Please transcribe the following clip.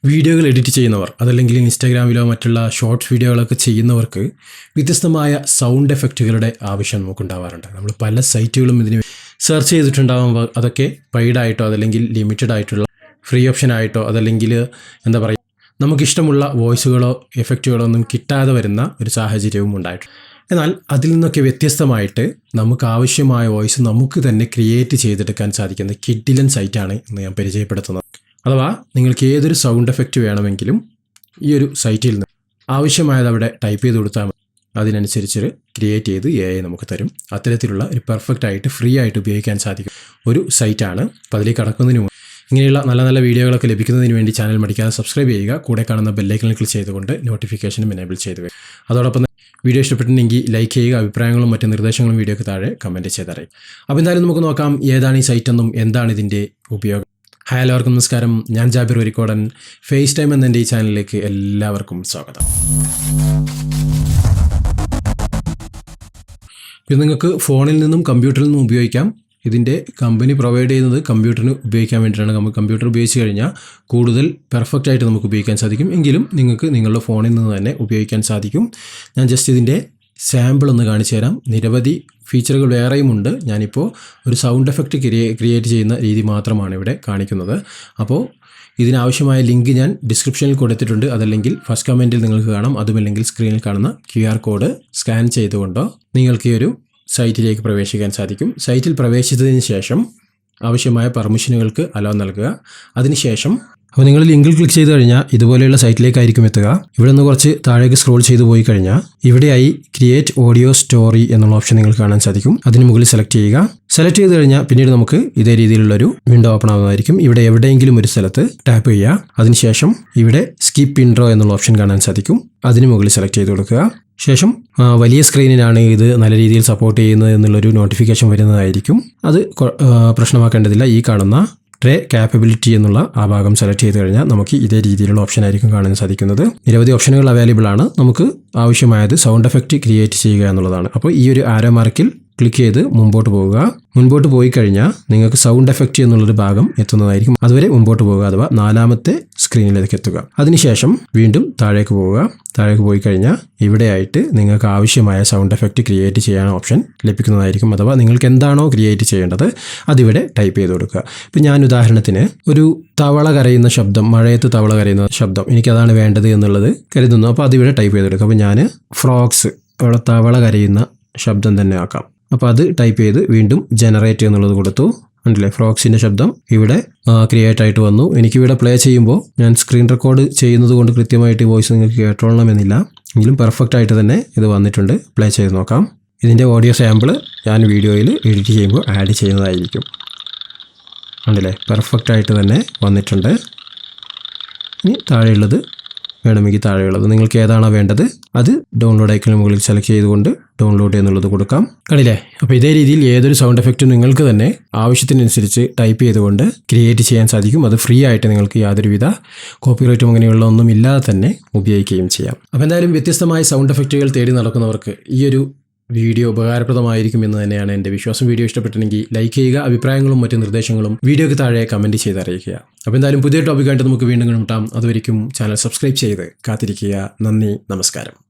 വീഡിയോകൾ എഡിറ്റ് ചെയ്യുന്നവർ അതല്ലെങ്കിൽ ഇൻസ്റ്റാഗ്രാമിലോ മറ്റുള്ള ഷോർട്ട്സ് വീഡിയോകളൊക്കെ ചെയ്യുന്നവർക്ക് വ്യത്യസ്തമായ സൗണ്ട് എഫക്റ്റുകളുടെ ആവശ്യം നമുക്കുണ്ടാവാറുണ്ട്. നമ്മൾ പല സൈറ്റുകളും ഇതിന് സെർച്ച് ചെയ്തിട്ടുണ്ടാകുമ്പോൾ അതൊക്കെ പെയ്ഡായിട്ടോ അതല്ലെങ്കിൽ ലിമിറ്റഡ് ആയിട്ടുള്ള ഫ്രീ ഓപ്ഷനായിട്ടോ അതല്ലെങ്കിൽ എന്താ പറയുക നമുക്കിഷ്ടമുള്ള വോയിസുകളോ എഫക്റ്റുകളോ ഒന്നും കിട്ടാതെ വരുന്ന ഒരു സാഹചര്യവും ഉണ്ടായിട്ടുണ്ട്. എന്നാൽ അതിൽ നിന്നൊക്കെ വ്യത്യസ്തമായിട്ട് നമുക്ക് ആവശ്യമായ വോയിസ് നമുക്ക് തന്നെ ക്രിയേറ്റ് ചെയ്തെടുക്കാൻ സാധിക്കുന്ന കിഡിലൻ സൈറ്റാണ് ഇന്ന് ഞാൻ പരിചയപ്പെടുത്തുന്നത്. അഥവാ നിങ്ങൾക്ക് ഏതൊരു സൗണ്ട് എഫക്റ്റ് വേണമെങ്കിലും ഈ ഒരു സൈറ്റിൽ നിന്ന് ആവശ്യമായത് അവിടെ ടൈപ്പ് ചെയ്ത് കൊടുത്താൽ മതി. അതിനനുസരിച്ച് ക്രിയേറ്റ് ചെയ്ത് AI നമുക്ക് തരും. അത്തരത്തിലുള്ള ഒരു പെർഫെക്റ്റ് ആയിട്ട് ഫ്രീ ആയിട്ട് ഉപയോഗിക്കാൻ സാധിക്കും ഒരു സൈറ്റാണ്. അപ്പോൾ അതിലേക്ക് കടക്കുന്നതിന് മുമ്പ് ഇങ്ങനെയുള്ള നല്ല നല്ല വീഡിയോകളൊക്കെ ലഭിക്കുന്നതിന് വേണ്ടി ചാനൽ മടിക്കാതെ സബ്സ്ക്രൈബ് ചെയ്യുക. കൂടെ കാണുന്ന ബെല്ലൈക്കണിൽ ക്ലിക്ക് ചെയ്തുകൊണ്ട് നോട്ടിഫിക്കേഷനും എനേബിൾ ചെയ്ത് വയ്ക്കുക. അതോടൊപ്പം വീഡിയോ ഇഷ്ടപ്പെട്ടിട്ടുണ്ടെങ്കിൽ ലൈക്ക് ചെയ്യുക. അഭിപ്രായങ്ങളും മറ്റ് നിർദ്ദേശങ്ങളും വീഡിയോക്ക് താഴെ കമൻറ്റ് ചെയ്തറിയും. അപ്പോൾ എന്തായാലും നമുക്ക് നോക്കാം ഏതാണ് ഈ സൈറ്റെന്നും എന്താണ് ഇതിൻ്റെ ഉപയോഗം. ഹായ്, എല്ലാവർക്കും നമസ്കാരം. ഞാൻ ജാബിർ വരിക്കോടൻ. ഫേസ് ടൈം എന്ന എൻ്റെ ഈ ചാനലിലേക്ക് എല്ലാവർക്കും സ്വാഗതം. ഇത് നിങ്ങൾക്ക് ഫോണിൽ നിന്നും കമ്പ്യൂട്ടറിൽ നിന്നും ഉപയോഗിക്കാം. ഇതിൻ്റെ കമ്പനി പ്രൊവൈഡ് ചെയ്യുന്നത് കമ്പ്യൂട്ടറിന് ഉപയോഗിക്കാൻ വേണ്ടിയിട്ടാണ്. കമ്പ്യൂട്ടർ ഉപയോഗിച്ച് കഴിഞ്ഞാൽ കൂടുതൽ പെർഫെക്റ്റ് ആയിട്ട് നമുക്ക് ഉപയോഗിക്കാൻ സാധിക്കും. എങ്കിലും നിങ്ങൾക്ക് നിങ്ങളുടെ ഫോണിൽ നിന്ന് തന്നെ ഉപയോഗിക്കാൻ സാധിക്കും. ഞാൻ ജസ്റ്റ് ഇതിൻ്റെ സാമ്പിൾ ഒന്ന് കാണിച്ചു തരാം. നിരവധി ഫീച്ചറുകൾ വേറെയും ഉണ്ട്. ഞാനിപ്പോൾ ഒരു സൗണ്ട് എഫക്റ്റ് ക്രിയേറ്റ് ചെയ്യുന്ന രീതി മാത്രമാണ് ഇവിടെ കാണിക്കുന്നത്. അപ്പോൾ ഇതിനാവശ്യമായ ലിങ്ക് ഞാൻ ഡിസ്ക്രിപ്ഷനിൽ കൊടുത്തിട്ടുണ്ട്. അതല്ലെങ്കിൽ ഫസ്റ്റ് കമൻറ്റിൽ നിങ്ങൾക്ക് കാണാം. അതുമല്ലെങ്കിൽ സ്ക്രീനിൽ കാണുന്ന QR കോഡ് സ്കാൻ ചെയ്തുകൊണ്ടോ നിങ്ങൾക്ക് ഈ ഒരു സൈറ്റിലേക്ക് പ്രവേശിക്കാൻ സാധിക്കും. സൈറ്റിൽ പ്രവേശിച്ചതിന് ശേഷം ആവശ്യമായ പെർമിഷനുകൾക്ക് അലോ നൽകുക. അതിനുശേഷം അപ്പോൾ നിങ്ങൾ ലിങ്കിൽ ക്ലിക്ക് ചെയ്ത് കഴിഞ്ഞാൽ ഇതുപോലെയുള്ള സൈറ്റിലേക്കായിരിക്കും എത്തുക. ഇവിടെ നിന്ന് കുറച്ച് താഴേക്ക് സ്ക്രോൾ ചെയ്ത് പോയി കഴിഞ്ഞാൽ ഇവിടെയായി ക്രിയേറ്റ് ഓഡിയോ സ്റ്റോറി എന്നുള്ള ഓപ്ഷൻ നിങ്ങൾക്ക് കാണാൻ സാധിക്കും. അതിന് മുകളിൽ സെലക്ട് ചെയ്യുക. സെലക്ട് ചെയ്ത് കഴിഞ്ഞാൽ പിന്നീട് നമുക്ക് ഇതേ രീതിയിലുള്ളൊരു വിൻഡോ ഓപ്പൺ ആവുന്നതായിരിക്കും. ഇവിടെ എവിടെയെങ്കിലും ഒരു സ്ഥലത്ത് ടാപ്പ് ചെയ്യുക. അതിനുശേഷം ഇവിടെ സ്കിപ്പ് ഇൻട്രോ എന്നുള്ള ഓപ്ഷൻ കാണാൻ സാധിക്കും. അതിന് മുകളിൽ സെലക്ട് ചെയ്ത് കൊടുക്കുക. ശേഷം വലിയ സ്ക്രീനിനാണ് ഇത് നല്ല രീതിയിൽ സപ്പോർട്ട് ചെയ്യുന്നത് എന്നുള്ളൊരു നോട്ടിഫിക്കേഷൻ വരുന്നതായിരിക്കും. അത് പ്രശ്നമാക്കേണ്ടതില്ല. ഈ കാണുന്ന ട്രേ കാപ്പബിലിറ്റി എന്നുള്ള ആ ഭാഗം സെലക്ട് ചെയ്ത് കഴിഞ്ഞാൽ നമുക്ക് ഇതേ രീതിയിലുള്ള ഓപ്ഷൻ ആയിരിക്കും കാണാൻ സാധിക്കുന്നത്. നിരവധി ഓപ്ഷനുകൾ അവൈലബിൾ ആണ്. നമുക്ക് ആവശ്യമായത് സൗണ്ട് എഫക്റ്റ് ക്രിയേറ്റ് ചെയ്യുക എന്നുള്ളതാണ്. അപ്പോൾ ഈ ഒരു ആരോ മാർക്കിൽ ക്ലിക്ക് ചെയ്ത് മുമ്പോട്ട് പോവുക. മുൻപോട്ട് പോയി കഴിഞ്ഞാൽ നിങ്ങൾക്ക് സൗണ്ട് എഫക്റ്റ് എന്നുള്ളൊരു ഭാഗം എത്തുന്നതായിരിക്കും. അതുവരെ മുമ്പോട്ട് പോവുക, അഥവാ 4ാമത്തെ സ്ക്രീനിലേക്ക് എത്തുക. അതിനുശേഷം വീണ്ടും താഴേക്ക് പോവുക. താഴേക്ക് പോയി കഴിഞ്ഞാൽ ഇവിടെയായിട്ട് നിങ്ങൾക്ക് ആവശ്യമായ സൗണ്ട് എഫക്റ്റ് ക്രിയേറ്റ് ചെയ്യാൻ ഓപ്ഷൻ ലഭിക്കുന്നതായിരിക്കും. അഥവാ നിങ്ങൾക്ക് എന്താണോ ക്രിയേറ്റ് ചെയ്യേണ്ടത് അതിവിടെ ടൈപ്പ് ചെയ്ത് കൊടുക്കുക. ഇപ്പം ഞാൻ ഉദാഹരണത്തിന് ഒരു തവള കരയുന്ന ശബ്ദം, മഴയത്ത് തവള കരയുന്ന ശബ്ദം എനിക്കതാണ് വേണ്ടത് എന്നുള്ളത് കരുതുന്നു. അപ്പോൾ അതിവിടെ ടൈപ്പ് ചെയ്ത് കൊടുക്കുക. അപ്പോൾ ഞാൻ ഫ്രോക്സ്, അവിടെ തവള കരയുന്ന ശബ്ദം തന്നെ ആക്കാം. അപ്പോൾ അത് ടൈപ്പ് ചെയ്ത് വീണ്ടും ജനറേറ്റ് എന്നുള്ളത് കൊടുത്തു. ഉണ്ടല്ലേ, ഫ്രോക്സിൻ്റെ ശബ്ദം ഇവിടെ ക്രിയേറ്റ് ആയിട്ട് വന്നു. എനിക്കിവിടെ പ്ലേ ചെയ്യുമ്പോൾ ഞാൻ സ്ക്രീൻ റെക്കോർഡ് ചെയ്യുന്നത് കൊണ്ട് കൃത്യമായിട്ട് ഈ വോയിസ് നിങ്ങൾക്ക് കേട്ടോളണമെന്നില്ല. എങ്കിലും പെർഫെക്റ്റ് ആയിട്ട് തന്നെ ഇത് വന്നിട്ടുണ്ട്. പ്ലേ ചെയ്ത് നോക്കാം. ഇതിൻ്റെ ഓഡിയോ സാമ്പിൾ ഞാൻ വീഡിയോയിൽ എഡിറ്റ് ചെയ്യുമ്പോൾ ആഡ് ചെയ്യുന്നതായിരിക്കും. ഉണ്ടല്ലേ, പെർഫെക്റ്റ് ആയിട്ട് തന്നെ വന്നിട്ടുണ്ട്. ഇനി താഴെയുള്ളത് വേണമെങ്കിൽ താഴെയുള്ളത് നിങ്ങൾക്ക് ഏതാണോ വേണ്ടത് അത് ഡൗൺലോഡ് ഐക്കണിന് മുകളിൽ സെലക്ട് ചെയ്തുകൊണ്ട് ഡൗൺലോഡ് എന്നുള്ളത് കൊടുക്കാം. കണ്ടില്ലേ, അപ്പോൾ ഇതേ രീതിയിൽ ഏതൊരു സൗണ്ട് എഫക്റ്റും നിങ്ങൾക്ക് തന്നെ ആവശ്യത്തിനനുസരിച്ച് ടൈപ്പ് ചെയ്തുകൊണ്ട് ക്രിയേറ്റ് ചെയ്യാൻ സാധിക്കും. അത് ഫ്രീ ആയിട്ട് നിങ്ങൾക്ക് യാതൊരുവിധ കോപ്പിറൈറ്റും അങ്ങനെയുള്ള ഒന്നും ഇല്ലാതെ തന്നെ ഉപയോഗിക്കുകയും ചെയ്യാം. അപ്പോൾ എന്തായാലും വ്യത്യസ്തമായ സൗണ്ട് എഫക്റ്റുകൾ തേടി നടക്കുന്നവർക്ക് ഈ ഒരു വീഡിയോ ഉപകാരപ്രദമായിരിക്കും എന്ന് തന്നെയാണ് എൻ്റെ വിശ്വാസം. വീഡിയോ ഇഷ്ടപ്പെട്ടിട്ടുണ്ടെങ്കിൽ ലൈക്ക് ചെയ്യുക. അഭിപ്രായങ്ങളും മറ്റ് നിർദ്ദേശങ്ങളും വീഡിയോയ്ക്ക് താഴെ കമൻറ്റ് ചെയ്ത് അറിയിക്കുക. അപ്പോൾ എന്തായാലും പുതിയ ടോപ്പിക്കായിട്ട് നമുക്ക് വീണ്ടും കാണാം. അതുവരെയും ചാനൽ സബ്സ്ക്രൈബ് ചെയ്ത് കാത്തിരിക്കുക. നന്ദി, നമസ്കാരം.